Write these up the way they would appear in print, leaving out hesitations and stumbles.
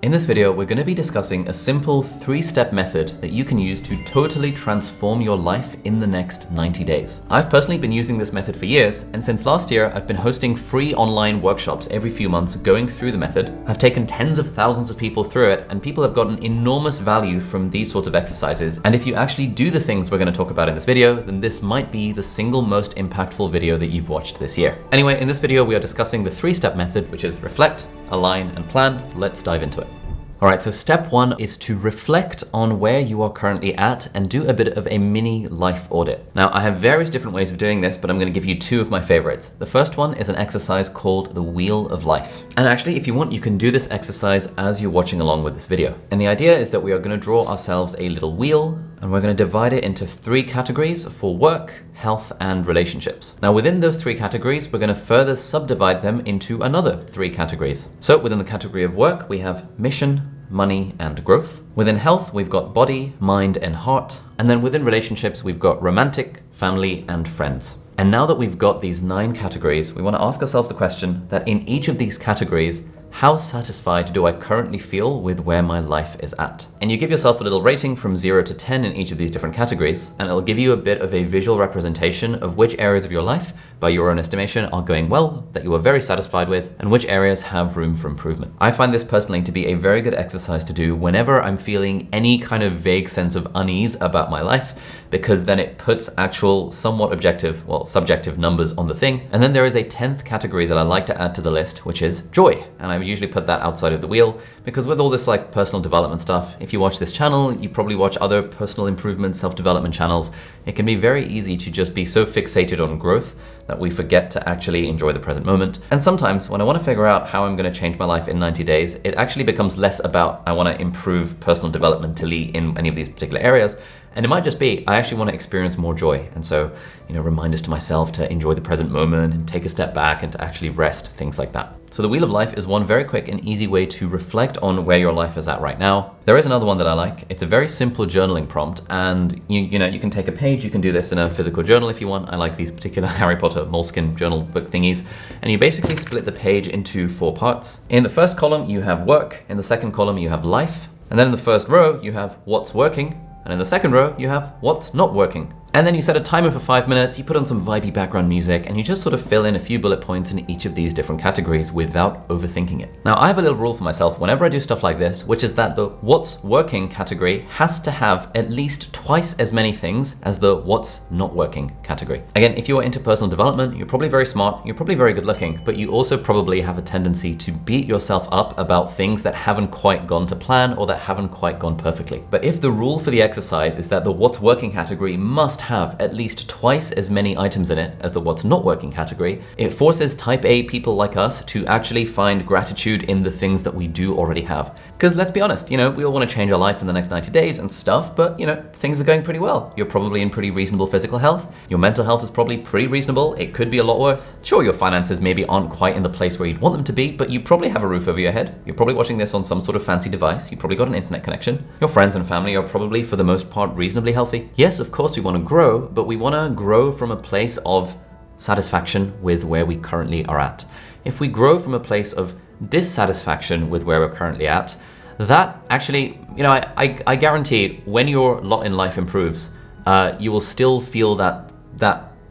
In this video, we're going to be discussing a simple 3-step method that you can use to totally transform your life in the next 90 days. I've personally been using this method for years, and since last year, I've been hosting free online workshops every few months going through the method. I've taken tens of thousands of people through it, and people have gotten enormous value from these sorts of exercises. And if you actually do the things we're going to talk about in this video, then this might be the single most impactful video that you've watched this year. Anyway, in this video, we are discussing the 3-step method, which is reflect, align, and plan. Let's dive into it. All right, so step 1 is to reflect on where you are currently at and do a bit of a mini life audit. Now, I have various different ways of doing this, but I'm going to give you 2 of my favorites. The first one is an exercise called the Wheel of Life. And actually, if you want, you can do this exercise as you're watching along with this video. And the idea is that we are going to draw ourselves a little wheel, and we're going to divide it into 3 categories for work, health, and relationships. Now, within those 3 categories, we're going to further subdivide them into another 3 categories. So within the category of work, we have mission, money, and growth. Within health, we've got body, mind, and heart. And then within relationships, we've got romantic, family, and friends. And now that we've got these 9 categories, we want to ask ourselves the question that in each of these categories, how satisfied do I currently feel with where my life is at? And you give yourself a little rating from 0 to 10 in each of these different categories, and it'll give you a bit of a visual representation of which areas of your life, by your own estimation, are going well, that you are very satisfied with, and which areas have room for improvement. I find this personally to be a very good exercise to do whenever I'm feeling any kind of vague sense of unease about my life, because then it puts actual, somewhat objective, well, subjective numbers on the thing. And then there is a 10th category that I like to add to the list, which is joy. And I would usually put that outside of the wheel, because with all this like personal development stuff, if you watch this channel, you probably watch other personal improvement, self-development channels. It can be very easy to just be so fixated on growth that we forget to actually enjoy the present moment. And sometimes when I want to figure out how I'm going to change my life in 90 days, it actually becomes less about I want to improve personal developmentally in any of these particular areas. And it might just be, I actually want to experience more joy. And so, reminders to myself to enjoy the present moment and take a step back and to actually rest, things like that. So the Wheel of Life is one very quick and easy way to reflect on where your life is at right now. There is another one that I like. It's a very simple journaling prompt, and you can take a page, you can do this in a physical journal if you want. I like these particular Harry Potter moleskin journal book thingies. And you basically split the page into 4 parts. In the first column, you have work. In the second column, you have life. And then in the first row, you have what's working. And in the second row, you have what's not working. And then you set a timer for 5 minutes, you put on some vibey background music, and you just sort of fill in a few bullet points in each of these different categories without overthinking it. Now, I have a little rule for myself whenever I do stuff like this, which is that the what's working category has to have at least twice as many things as the what's not working category. Again, if you are into personal development, you're probably very smart, you're probably very good looking, but you also probably have a tendency to beat yourself up about things that haven't quite gone to plan or that haven't quite gone perfectly. But if the rule for the exercise is that the what's working category must have at least twice as many items in it as the what's not working category, it forces type A people like us to actually find gratitude in the things that we do already have. Because let's be honest, we all want to change our life in the next 90 days and stuff, but things are going pretty well. You're probably in pretty reasonable physical health. Your mental health is probably pretty reasonable. It could be a lot worse. Sure, your finances maybe aren't quite in the place where you'd want them to be, but you probably have a roof over your head. You're probably watching this on some sort of fancy device. You've probably got an internet connection. Your friends and family are probably, for the most part, reasonably healthy. Yes, of course we want to grow, but we want to grow from a place of satisfaction with where we currently are at. If we grow from a place of dissatisfaction with where we're currently at, that actually, I guarantee when your lot in life improves, you will still feel that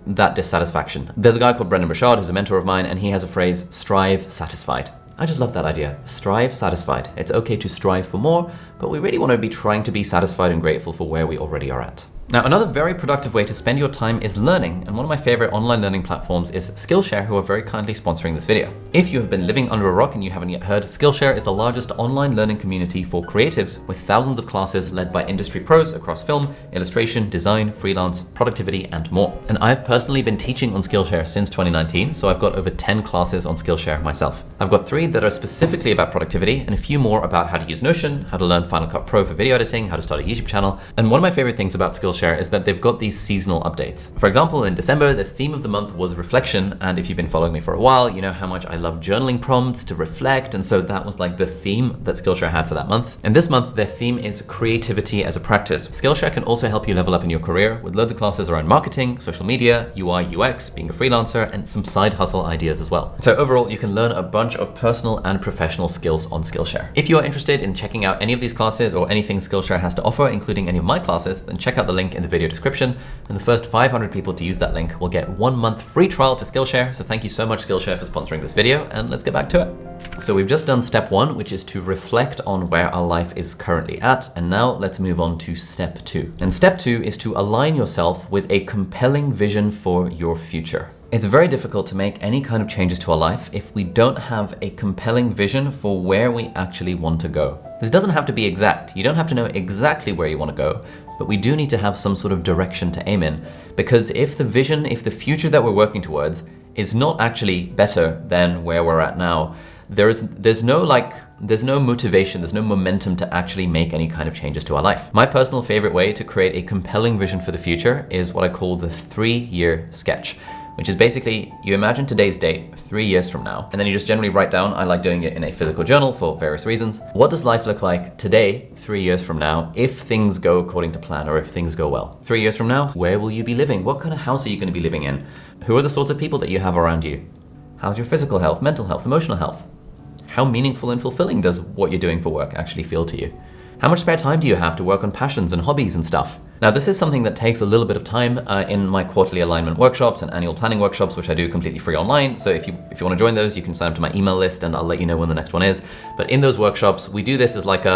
dissatisfaction. There's a guy called Brendan Burchard who's a mentor of mine, and he has a phrase, strive satisfied. I just love that idea. Strive satisfied. It's okay to strive for more, but we really want to be trying to be satisfied and grateful for where we already are at. Now, another very productive way to spend your time is learning, and one of my favorite online learning platforms is Skillshare, who are very kindly sponsoring this video. If you have been living under a rock and you haven't yet heard, Skillshare is the largest online learning community for creatives with thousands of classes led by industry pros across film, illustration, design, freelance, productivity, and more. And I've personally been teaching on Skillshare since 2019, so I've got over 10 classes on Skillshare myself. I've got 3 that are specifically about productivity and a few more about how to use Notion, how to learn Final Cut Pro for video editing, how to start a YouTube channel. And one of my favorite things about Skillshare Skillshare is that they've got these seasonal updates. For example, in December, the theme of the month was reflection. And if you've been following me for a while, you know how much I love journaling prompts to reflect. And so that was like the theme that Skillshare had for that month. And this month, their theme is creativity as a practice. Skillshare can also help you level up in your career with loads of classes around marketing, social media, UI, UX, being a freelancer, and some side hustle ideas as well. So overall, you can learn a bunch of personal and professional skills on Skillshare. If you are interested in checking out any of these classes or anything Skillshare has to offer, including any of my classes, then check out the link in the video description. And the first 500 people to use that link will get 1 month free trial to Skillshare. So thank you so much, Skillshare, for sponsoring this video, and let's get back to it. So we've just done step 1, which is to reflect on where our life is currently at. And now let's move on to step 2. And step 2 is to align yourself with a compelling vision for your future. It's very difficult to make any kind of changes to our life if we don't have a compelling vision for where we actually want to go. This doesn't have to be exact. You don't have to know exactly where you want to go, but we do need to have some sort of direction to aim in. Because if the vision, if the future that we're working towards is not actually better than where we're at now, there's no motivation, there's no momentum to actually make any kind of changes to our life. My personal favorite way to create a compelling vision for the future is what I call the 3-year sketch, which is basically you imagine today's date 3 years from now, and then you just generally write down, I like doing it in a physical journal for various reasons. What does life look like today, 3 years from now, if things go according to plan or if things go well? 3 years from now, where will you be living? What kind of house are you going to be living in? Who are the sorts of people that you have around you? How's your physical health, mental health, emotional health? How meaningful and fulfilling does what you're doing for work actually feel to you? How much spare time do you have to work on passions and hobbies and stuff? Now, this is something that takes a little bit of time in my quarterly alignment workshops and annual planning workshops, which I do completely free online. So if you want to join those, you can sign up to my email list and I'll let you know when the next one is. But in those workshops, we do this as like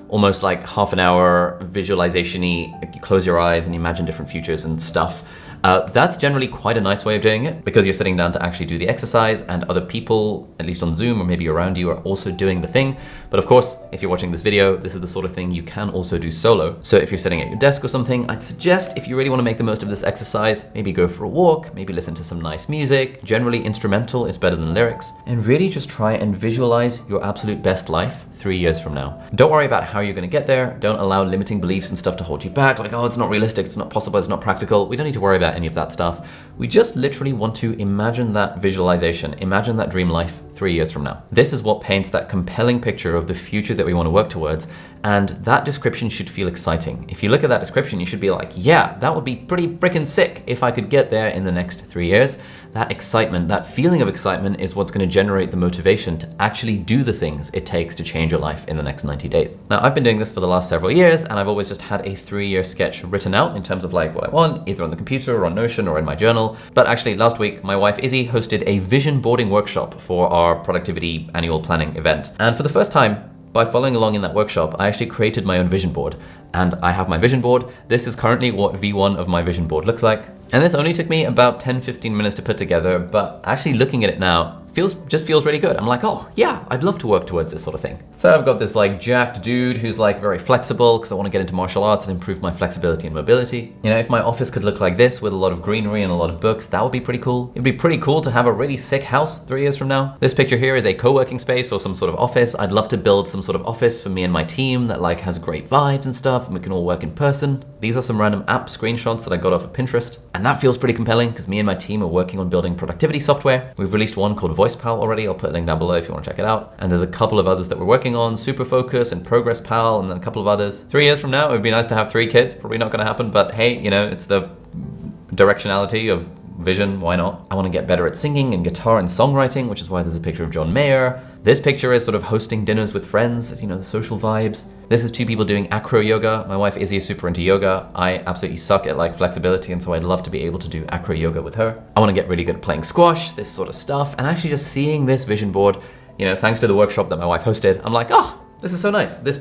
almost like half an hour visualization-y. You close your eyes and you imagine different futures and stuff. That's generally quite a nice way of doing it because you're sitting down to actually do the exercise and other people, at least on Zoom or maybe around you, are also doing the thing. But of course, if you're watching this video, this is the sort of thing you can also do solo. So if you're sitting at your desk or something, I'd suggest if you really want to make the most of this exercise, maybe go for a walk, maybe listen to some nice music. Generally, instrumental is better than lyrics. And really just try and visualize your absolute best life 3 years from now. Don't worry about how you're going to get there. Don't allow limiting beliefs and stuff to hold you back. Like, oh, it's not realistic, it's not possible, it's not practical. We don't need to worry about any of that stuff. We just literally want to imagine that visualization, imagine that dream life 3 years from now. This is what paints that compelling picture of the future that we want to work towards. And that description should feel exciting. If you look at that description, you should be like, yeah, that would be pretty freaking sick if I could get there in the next 3 years. That excitement, that feeling of excitement is what's going to generate the motivation to actually do the things it takes to change your life in the next 90 days. Now, I've been doing this for the last several years, and I've always just had a 3-year sketch written out in terms of like what I want, either on the computer or on Notion or in my journal. But actually last week, my wife Izzy hosted a vision boarding workshop for our productivity annual planning event. And for the first time, by following along in that workshop, I actually created my own vision board. And I have my vision board. This is currently what V1 of my vision board looks like. And this only took me about 10-15 minutes to put together, but actually looking at it now, just feels really good. I'm like, oh yeah, I'd love to work towards this sort of thing. So I've got this like jacked dude who's like very flexible because I want to get into martial arts and improve my flexibility and mobility. You know, if my office could look like this with a lot of greenery and a lot of books, that would be pretty cool. It'd be pretty cool to have a really sick house 3 years from now. This picture here is a co-working space or some sort of office. I'd love to build some sort of office for me and my team that like has great vibes and stuff, and we can all work in person. These are some random app screenshots that I got off of Pinterest. And that feels pretty compelling because me and my team are working on building productivity software. We've released one called VoicePal already. I'll put a link down below if you want to check it out. And there's a couple of others that we're working on, Super Focus and Progress Pal, and then a couple of others. 3 years from now, it would be nice to have 3 kids. Probably not going to happen, but hey, you know, it's the directionality of vision, why not? I want to get better at singing and guitar and songwriting, which is why there's a picture of John Mayer. This picture is sort of hosting dinners with friends, as you know, the social vibes. This is 2 people doing acro yoga. My wife Izzy is super into yoga. I absolutely suck at like flexibility, and so I'd love to be able to do acro yoga with her. I want to get really good at playing squash, this sort of stuff, and actually just seeing this vision board, you know, thanks to the workshop that my wife hosted, I'm like, oh, this is so nice. This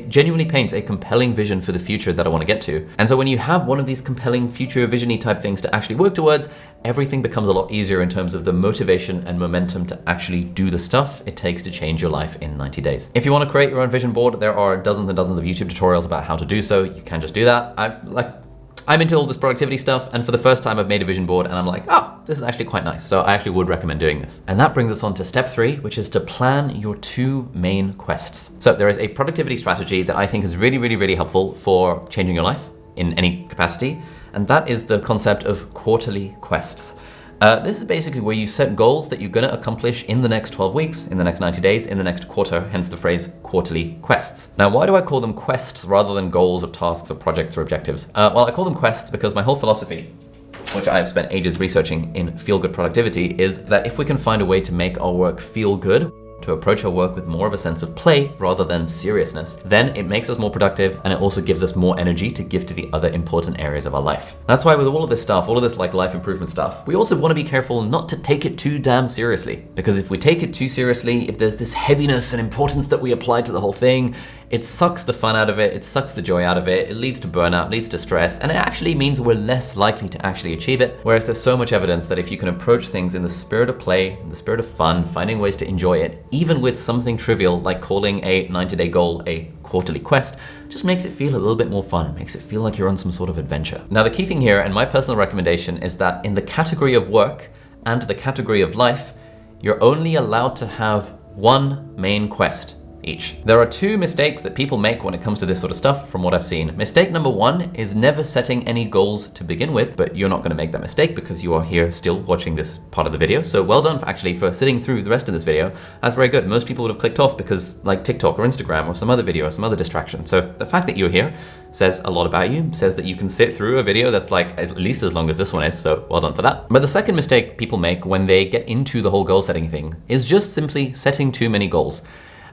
genuinely paints a compelling vision for the future that I want to get to. And so when you have one of these compelling future vision-y type things to actually work towards, everything becomes a lot easier in terms of the motivation and momentum to actually do the stuff it takes to change your life in 90 days. If you want to create your own vision board, there are dozens and dozens of YouTube tutorials about how to do so. You can just do that. I'm into all this productivity stuff, and for the first time I've made a vision board and I'm like, oh, this is actually quite nice. So I actually would recommend doing this. And that brings us on to step 3, which is to plan your 2 main quests. So there is a productivity strategy that I think is really, really, really helpful for changing your life. in any capacity, and that is the concept of quarterly quests. This is basically where you set goals that you're going to accomplish in the next 12 weeks, in the next 90 days, in the next quarter, hence the phrase quarterly quests. Now, why do I call them quests rather than goals or tasks or projects or objectives? Well, I call them quests because my whole philosophy, which I've spent ages researching in feel-good productivity, is that if we can find a way to make our work feel good, to approach our work with more of a sense of play rather than seriousness, then it makes us more productive and it also gives us more energy to give to the other important areas of our life. That's why with all of this stuff, all of this like life improvement stuff, we also want to be careful not to take it too damn seriously. Because if we take it too seriously, if there's this heaviness and importance that we apply to the whole thing, it sucks the fun out of it, it sucks the joy out of it, it leads to burnout, leads to stress, and it actually means we're less likely to actually achieve it. Whereas there's so much evidence that if you can approach things in the spirit of play, in the spirit of fun, finding ways to enjoy it, even with something trivial like calling a 90-day goal a quarterly quest, just makes it feel a little bit more fun, makes it feel like you're on some sort of adventure. Now the key thing here, and my personal recommendation, is that in the category of work and the category of life, you're only allowed to have one main quest each. There are two mistakes that people make when it comes to this sort of stuff from what I've seen. Mistake number one is never setting any goals to begin with, but you're not going to make that mistake because you are here still watching this part of the video. So well done for sitting through the rest of this video. That's very good. Most people would have clicked off because like TikTok or Instagram or some other video or some other distraction. So the fact that you're here says a lot about you, says that you can sit through a video that's like at least as long as this one is, so well done for that. But the second mistake people make when they get into the whole goal setting thing is just simply setting too many goals.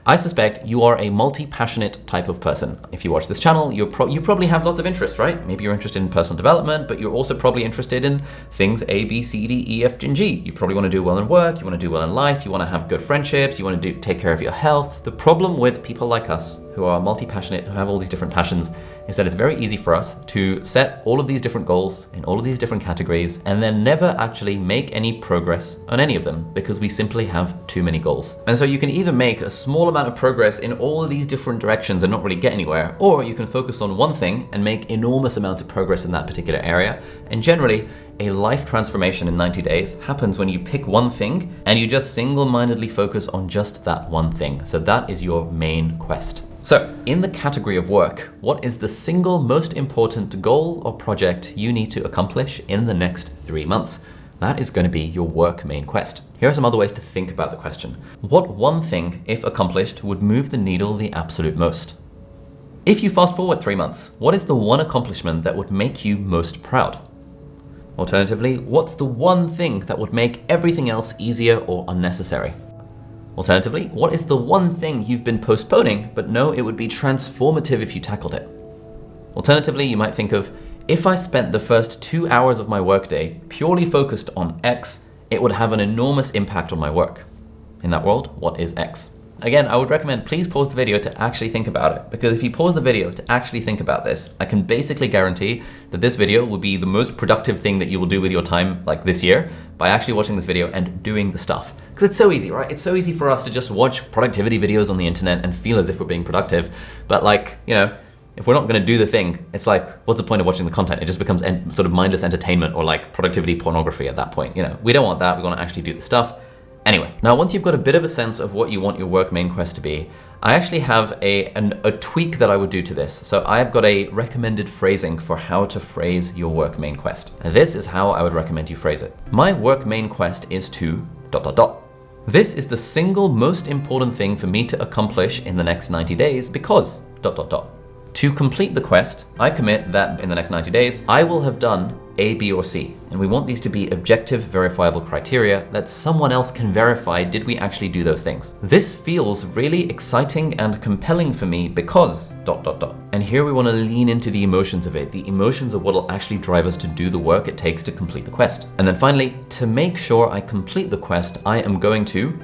I suspect you are a multi-passionate type of person. If you watch this channel, you probably have lots of interests, right? Maybe you're interested in personal development, but you're also probably interested in things A, B, C, D, E, F, and G. You probably want to do well in work, you want to do well in life, you want to have good friendships, you want to take care of your health. The problem with people like us who are multi-passionate, who have all these different passions, is that it's very easy for us to set all of these different goals in all of these different categories and then never actually make any progress on any of them because we simply have too many goals. And so you can either make a small amount of progress in all of these different directions and not really get anywhere, or you can focus on one thing and make enormous amounts of progress in that particular area. And generally, a life transformation in 90 days happens when you pick one thing and you just single-mindedly focus on just that one thing. So that is your main quest. So, in the category of work, what is the single most important goal or project you need to accomplish in the next 3 months? That is going to be your work main quest. Here are some other ways to think about the question. What one thing, if accomplished, would move the needle the absolute most? If you fast forward 3 months, what is the one accomplishment that would make you most proud? Alternatively, what's the one thing that would make everything else easier or unnecessary? Alternatively, what is the one thing you've been postponing but know it would be transformative if you tackled it? Alternatively, you might think of, if I spent the first 2 hours of my workday purely focused on X, it would have an enormous impact on my work. In that world, what is X? Again, I would recommend please pause the video to actually think about it, because if you pause the video to actually think about this, I can basically guarantee that this video will be the most productive thing that you will do with your time like this year by actually watching this video and doing the stuff. Because it's so easy, right? It's so easy for us to just watch productivity videos on the internet and feel as if we're being productive. But like, you know, if we're not going to do the thing, it's like, what's the point of watching the content? It just becomes sort of mindless entertainment or like productivity pornography at that point. You know, we don't want that. We want to actually do the stuff. Anyway, now once you've got a bit of a sense of what you want your work main quest to be, I actually have a tweak that I would do to this. So I've got a recommended phrasing for how to phrase your work main quest. And this is how I would recommend you phrase it. My work main quest is to ... This is the single most important thing for me to accomplish in the next 90 days because ... To complete the quest, I commit that in the next 90 days, I will have done A, B, or C. And we want these to be objective, verifiable criteria that someone else can verify did we actually do those things. This feels really exciting and compelling for me because ... And here we want to lean into the emotions of it, the emotions of what will actually drive us to do the work it takes to complete the quest. And then finally, to make sure I complete the quest, I am going to ...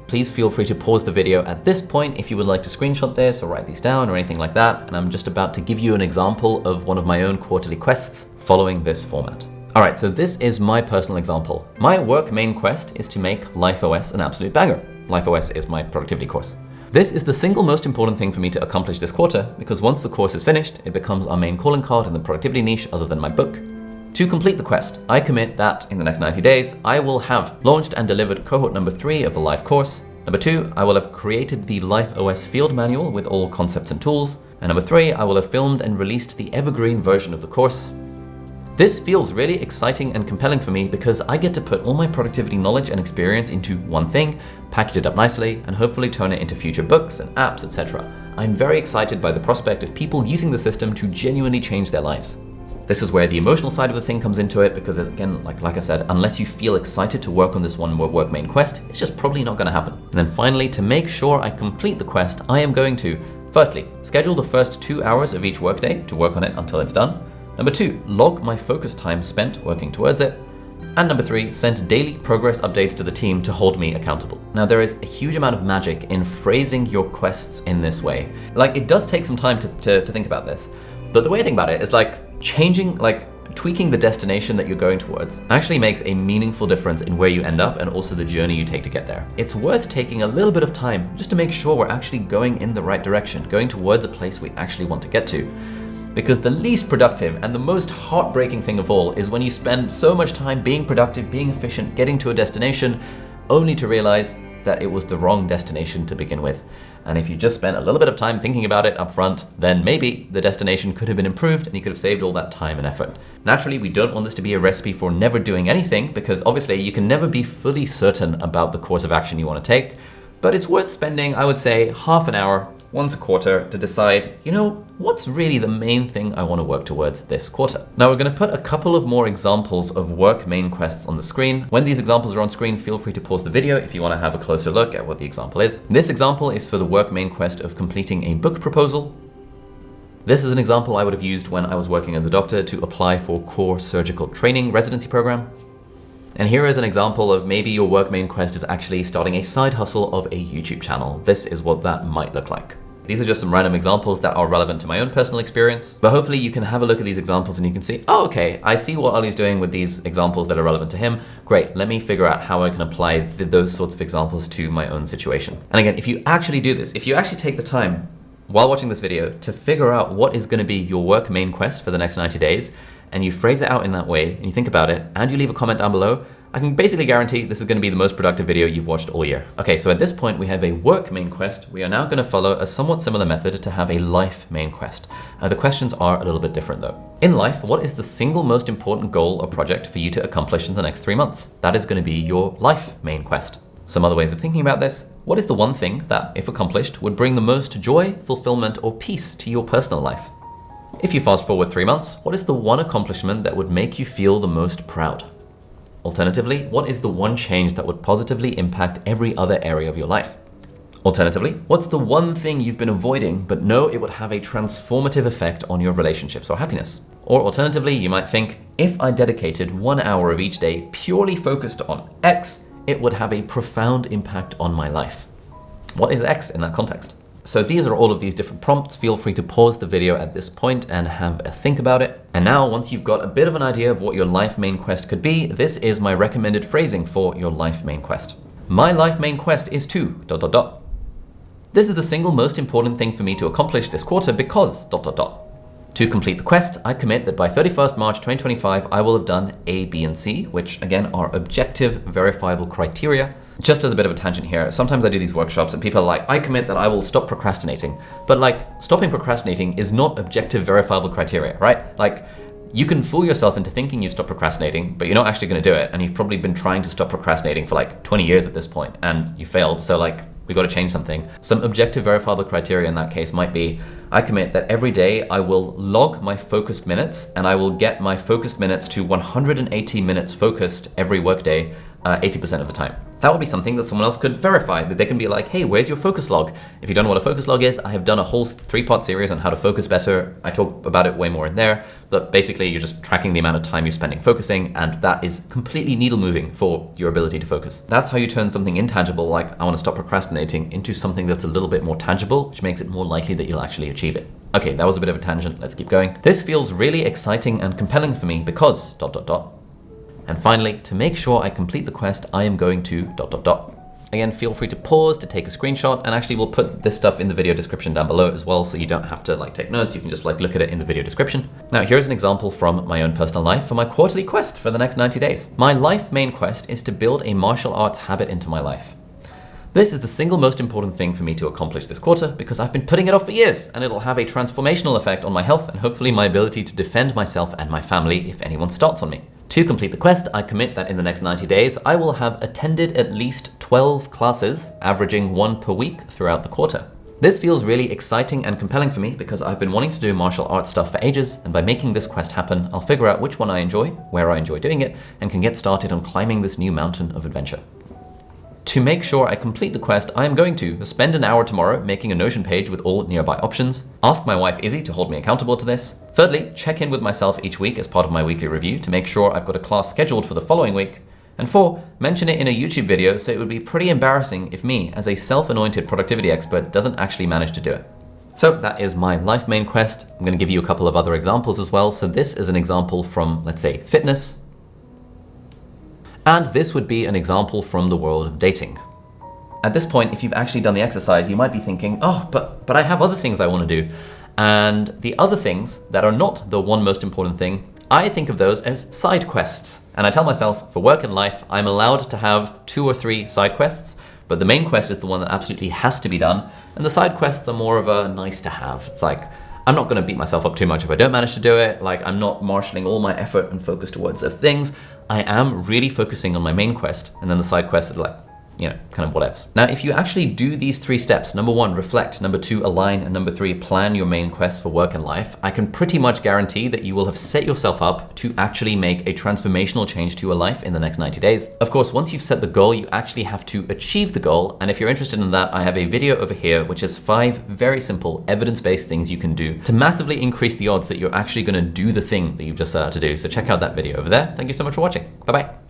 Please feel free to pause the video at this point if you would like to screenshot this or write these down or anything like that. And I'm just about to give you an example of one of my own quarterly quests following this format. All right, so this is my personal example. My work main quest is to make LifeOS an absolute banger. LifeOS is my productivity course. This is the single most important thing for me to accomplish this quarter because once the course is finished, it becomes our main calling card in the productivity niche other than my book. To complete the quest, I commit that in the next 90 days, I will have launched and delivered cohort number 3 of the live course. Number 2, I will have created the LifeOS field manual with all concepts and tools. And number 3, I will have filmed and released the evergreen version of the course. This feels really exciting and compelling for me because I get to put all my productivity knowledge and experience into one thing, package it up nicely, and hopefully turn it into future books and apps, etc. I'm very excited by the prospect of people using the system to genuinely change their lives. This is where the emotional side of the thing comes into it because, again, like I said, unless you feel excited to work on this one work main quest, it's just probably not going to happen. And then finally, to make sure I complete the quest, I am going to, firstly, schedule the first 2 hours of each workday to work on it until it's done. Number 2, log my focus time spent working towards it. And number 3, send daily progress updates to the team to hold me accountable. Now, there is a huge amount of magic in phrasing your quests in this way. Like, it does take some time to think about this, but the way I think about it is tweaking the destination that you're going towards actually makes a meaningful difference in where you end up and also the journey you take to get there. It's worth taking a little bit of time just to make sure we're actually going in the right direction, going towards a place we actually want to get to. Because the least productive and the most heartbreaking thing of all is when you spend so much time being productive, being efficient, getting to a destination, only to realize that it was the wrong destination to begin with. And if you just spent a little bit of time thinking about it up front, then maybe the destination could have been improved and you could have saved all that time and effort. Naturally, we don't want this to be a recipe for never doing anything because obviously you can never be fully certain about the course of action you want to take, but it's worth spending, I would say, half an hour once a quarter to decide, what's really the main thing I want to work towards this quarter. Now we're going to put a couple of more examples of work main quests on the screen. When these examples are on screen, feel free to pause the video if you want to have a closer look at what the example is. This example is for the work main quest of completing a book proposal. This is an example I would have used when I was working as a doctor to apply for core surgical training residency program. And here is an example of maybe your work main quest is actually starting a side hustle of a YouTube channel. This is what that might look like. These are just some random examples that are relevant to my own personal experience, but hopefully you can have a look at these examples and you can see, oh, okay, I see what Ali's doing with these examples that are relevant to him. Great, let me figure out how I can apply those sorts of examples to my own situation. And again, if you actually do this, if you actually take the time while watching this video to figure out what is going to be your work main quest for the next 90 days, and you phrase it out in that way, and you think about it, and you leave a comment down below, I can basically guarantee this is going to be the most productive video you've watched all year. Okay, so at this point we have a work main quest. We are now going to follow a somewhat similar method to have a life main quest. The questions are a little bit different though. In life, what is the single most important goal or project for you to accomplish in the next 3 months? That is going to be your life main quest. Some other ways of thinking about this: what is the one thing that, if accomplished, would bring the most joy, fulfillment, or peace to your personal life? If you fast forward 3 months, what is the one accomplishment that would make you feel the most proud? Alternatively, what is the one change that would positively impact every other area of your life? Alternatively, what's the one thing you've been avoiding but know it would have a transformative effect on your relationships or happiness? Or alternatively, you might think, if I dedicated 1 hour of each day purely focused on X, it would have a profound impact on my life. What is X in that context? So these are all of these different prompts. Feel free to pause the video at this point and have a think about it. And now, once you've got a bit of an idea of what your life main quest could be, this is my recommended phrasing for your life main quest. My life main quest is to ... This is the single most important thing for me to accomplish this quarter because ... To complete the quest, I commit that by 31st March 2025, I will have done A, B, and C, which again are objective, verifiable criteria. Just as a bit of a tangent here, sometimes I do these workshops and people are like, I commit that I will stop procrastinating. But stopping procrastinating is not objective, verifiable criteria, right? You can fool yourself into thinking you stop procrastinating, but you're not actually going to do it. And you've probably been trying to stop procrastinating for 20 years at this point and you failed. So we got to change something. Some objective verifiable criteria in that case might be, I commit that every day I will log my focused minutes and I will get my focused minutes to 180 minutes focused every workday, 80% of the time. That would be something that someone else could verify, that they can be like, hey, where's your focus log? If you don't know what a focus log is, I have done a whole 3-part series on how to focus better. I talk about it way more in there, but basically you're just tracking the amount of time you're spending focusing, and that is completely needle moving for your ability to focus. That's how you turn something intangible, like I want to stop procrastinating, into something that's a little bit more tangible, which makes it more likely that you'll actually achieve it. Okay, that was a bit of a tangent, let's keep going. This feels really exciting and compelling for me because ... And finally, to make sure I complete the quest, I am going to ... Again, feel free to pause to take a screenshot, and actually we'll put this stuff in the video description down below as well, so you don't have to take notes, you can just look at it in the video description. Now here's an example from my own personal life for my quarterly quest for the next 90 days. My life main quest is to build a martial arts habit into my life. This is the single most important thing for me to accomplish this quarter because I've been putting it off for years, and it'll have a transformational effect on my health and hopefully my ability to defend myself and my family if anyone starts on me. To complete the quest, I commit that in the next 90 days, I will have attended at least 12 classes, averaging 1 per week throughout the quarter. This feels really exciting and compelling for me because I've been wanting to do martial arts stuff for ages, and by making this quest happen, I'll figure out which one I enjoy, where I enjoy doing it, and can get started on climbing this new mountain of adventure. To make sure I complete the quest, I am going to spend an hour tomorrow making a Notion page with all nearby options, ask my wife Izzy to hold me accountable to this. Thirdly, check in with myself each week as part of my weekly review to make sure I've got a class scheduled for the following week. And 4, mention it in a YouTube video so it would be pretty embarrassing if me, as a self-anointed productivity expert, doesn't actually manage to do it. So that is my life main quest. I'm going to give you a couple of other examples as well. So this is an example from, let's say, fitness. And this would be an example from the world of dating. At this point, if you've actually done the exercise, you might be thinking, oh, but I have other things I want to do. And the other things that are not the one most important thing, I think of those as side quests. And I tell myself, for work and life, I'm allowed to have 2 or 3 side quests, but the main quest is the one that absolutely has to be done. And the side quests are more of a nice to have. It's like, I'm not going to beat myself up too much if I don't manage to do it. Like, I'm not marshalling all my effort and focus towards those things. I am really focusing on my main quest, and then the side quests are like, you know, kind of whatevs. Now, if you actually do these 3 steps, number 1, reflect, number 2, align, and number 3, plan your main quest for work and life, I can pretty much guarantee that you will have set yourself up to actually make a transformational change to your life in the next 90 days. Of course, once you've set the goal, you actually have to achieve the goal. And if you're interested in that, I have a video over here, which is 5 very simple evidence-based things you can do to massively increase the odds that you're actually going to do the thing that you've just set out to do. So check out that video over there. Thank you so much for watching. Bye-bye.